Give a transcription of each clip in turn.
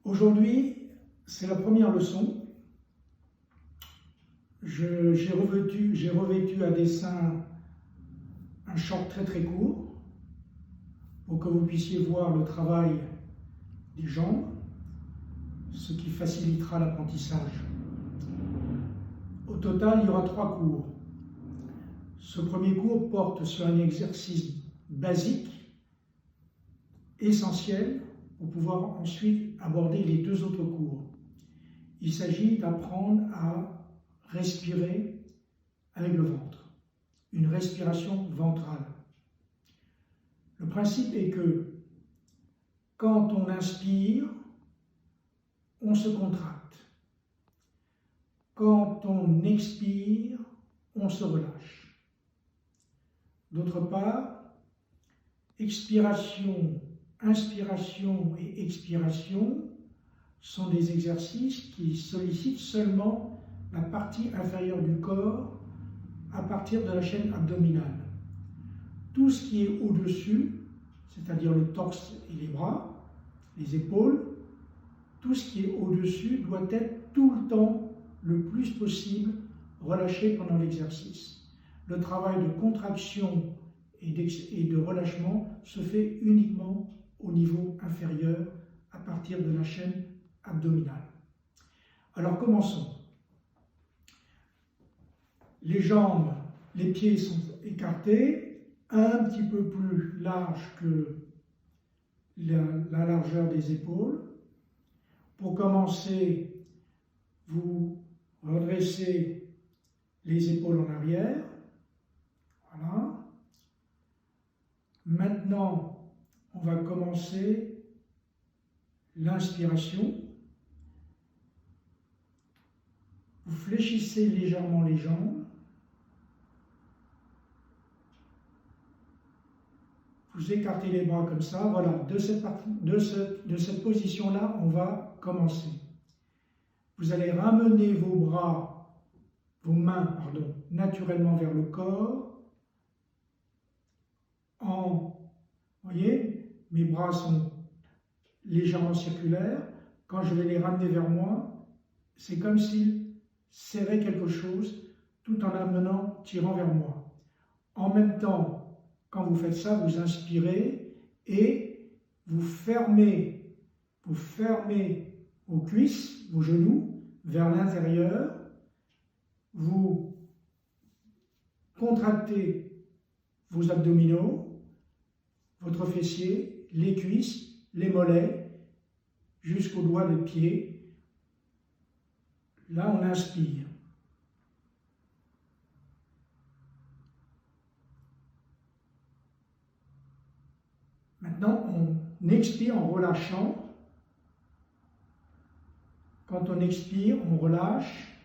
Aujourd'hui, c'est la première leçon. J'ai revêtu à dessein un short très court pour que vous puissiez voir le travail des jambes, ce qui facilitera l'apprentissage. Au total, il y aura 3 cours. Ce premier cours porte sur un exercice basique, essentiel, pour pouvoir ensuite aborder les 2 autres cours. Il s'agit d'apprendre à respirer avec le ventre, une respiration ventrale. Le principe est que quand on inspire, on se contracte. Quand on expire, on se relâche. D'autre part, expiration, inspiration et expiration sont des exercices qui sollicitent seulement la partie inférieure du corps à partir de la chaîne abdominale. Tout ce qui est au-dessus, c'est-à-dire le torse et les bras, les épaules, tout ce qui est au-dessus doit être tout le temps, le plus possible, relâché pendant l'exercice. Le travail de contraction et de relâchement se fait uniquement au niveau inférieur à partir de la chaîne abdominale. Alors commençons. Les jambes, les pieds sont écartés, un petit peu plus large que la largeur des épaules. Pour commencer, vous redressez les épaules en arrière. Voilà. Maintenant, on va commencer l'inspiration. Vous fléchissez légèrement les jambes. Vous écartez les bras comme ça. Voilà, de cette position-là, on va commencer. Vous allez ramener vos mains, naturellement vers le corps. Vous voyez, mes bras sont légèrement circulaires. Quand je vais les ramener vers moi, c'est comme s'ils serraient quelque chose tout en tirant vers moi. En même temps, quand vous faites ça, vous inspirez et vous fermez vos cuisses, vos genoux vers l'intérieur. Vous contractez vos abdominaux, votre fessier, les cuisses, les mollets, jusqu'aux doigts des pieds. Là, on inspire. Maintenant, on expire en relâchant. Quand on expire, on relâche.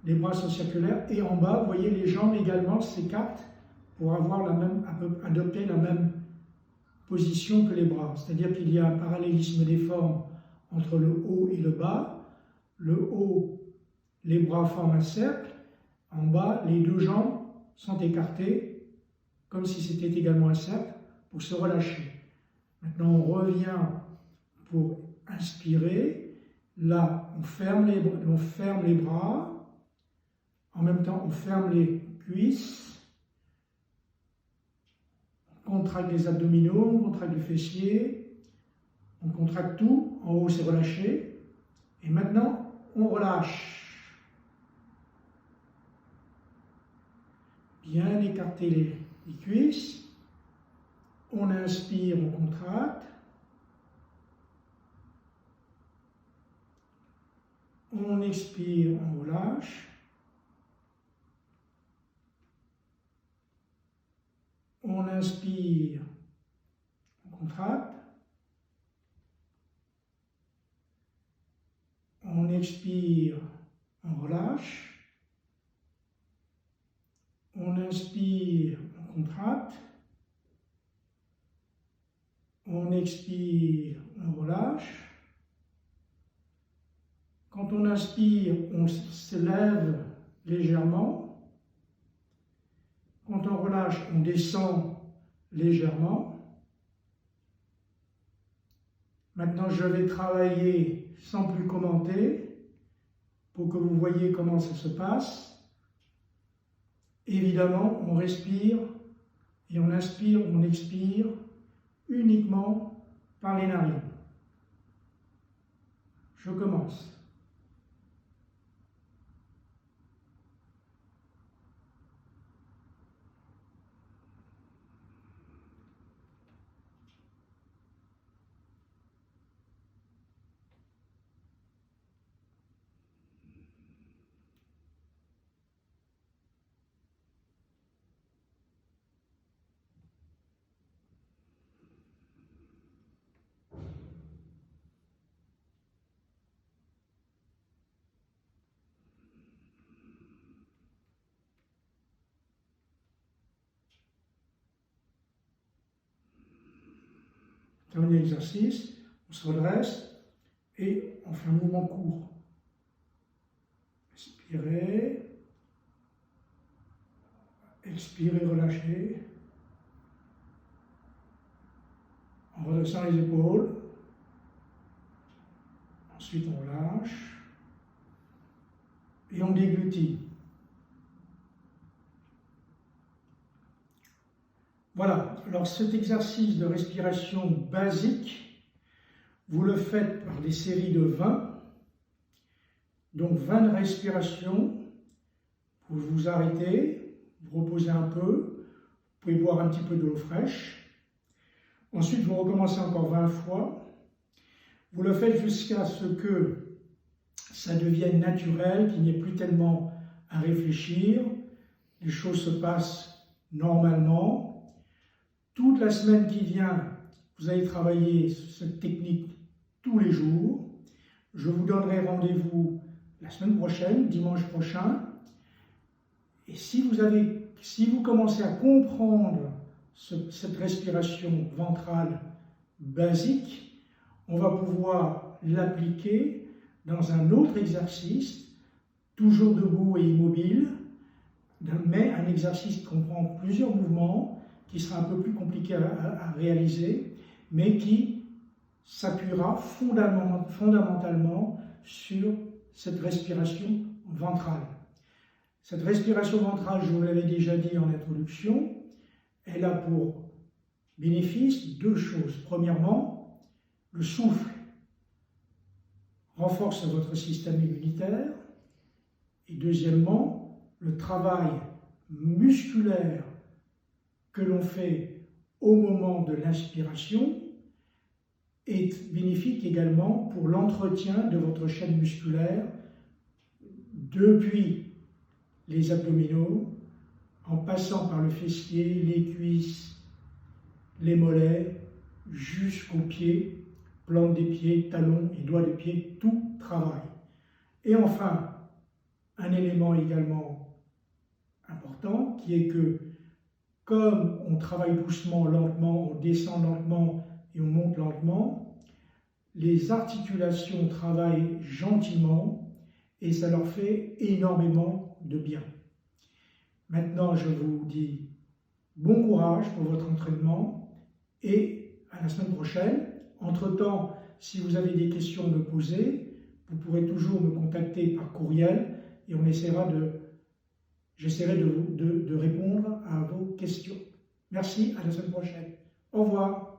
Les bras sont circulaires. Et en bas, vous voyez, les jambes également s'écartent pour adopter la même position que les bras. C'est-à-dire qu'il y a un parallélisme des formes entre le haut et le bas. Le haut, les bras forment un cercle. En bas, les 2 jambes sont écartées, comme si c'était également un cercle, pour se relâcher. Maintenant, on revient pour inspirer. Là, on ferme les bras. En même temps, on ferme les cuisses. On contracte les abdominaux, on contracte le fessier. On contracte tout. En haut, c'est relâché. Et maintenant, on relâche. Bien écarter les cuisses. On inspire, on contracte. On expire, on relâche. On inspire, on contracte. On expire, on relâche. On inspire, on contracte. On expire, on relâche. Quand on inspire, on se lève légèrement. Quand on relâche, on descend légèrement. Maintenant, je vais travailler sans plus commenter pour que vous voyez comment ça se passe. Évidemment, on respire et on inspire, on expire uniquement par les narines. Je commence. Terminé l'exercice, on se redresse et on fait un mouvement court. Inspirez, expirez, relâchez, en redressant les épaules. Ensuite, on lâche et on déglutit. Voilà, alors cet exercice de respiration basique, vous le faites par des séries de 20. Donc 20 respirations, vous vous arrêtez, vous reposez un peu, vous pouvez boire un petit peu d'eau fraîche. Ensuite, vous recommencez encore 20 fois. Vous le faites jusqu'à ce que ça devienne naturel, qu'il n'y ait plus tellement à réfléchir, les choses se passent normalement. Toute la semaine qui vient, vous allez travailler cette technique tous les jours. Je vous donnerai rendez-vous la semaine prochaine, dimanche prochain. Et si vous commencez à comprendre cette respiration ventrale basique, on va pouvoir l'appliquer dans un autre exercice, toujours debout et immobile, mais un exercice qui comprend plusieurs mouvements, qui sera un peu plus compliqué à réaliser, mais qui s'appuiera fondamentalement sur cette respiration ventrale. Cette respiration ventrale, je vous l'avais déjà dit en introduction, elle a pour bénéfice deux choses. Premièrement, le souffle renforce votre système immunitaire. Et deuxièmement, le travail musculaire que l'on fait au moment de l'inspiration est bénéfique également pour l'entretien de votre chaîne musculaire depuis les abdominaux, en passant par le fessier, les cuisses, les mollets, jusqu'aux pieds, plante des pieds, talons et doigts de pied, tout travaille. Et enfin, un élément également important qui est que comme on travaille doucement, lentement, on descend lentement et on monte lentement, les articulations travaillent gentiment et ça leur fait énormément de bien. Maintenant, je vous dis bon courage pour votre entraînement et à la semaine prochaine. Entre-temps, si vous avez des questions à me poser, vous pourrez toujours me contacter par courriel et j'essaierai de répondre à vos questions. Merci, à la semaine prochaine. Au revoir.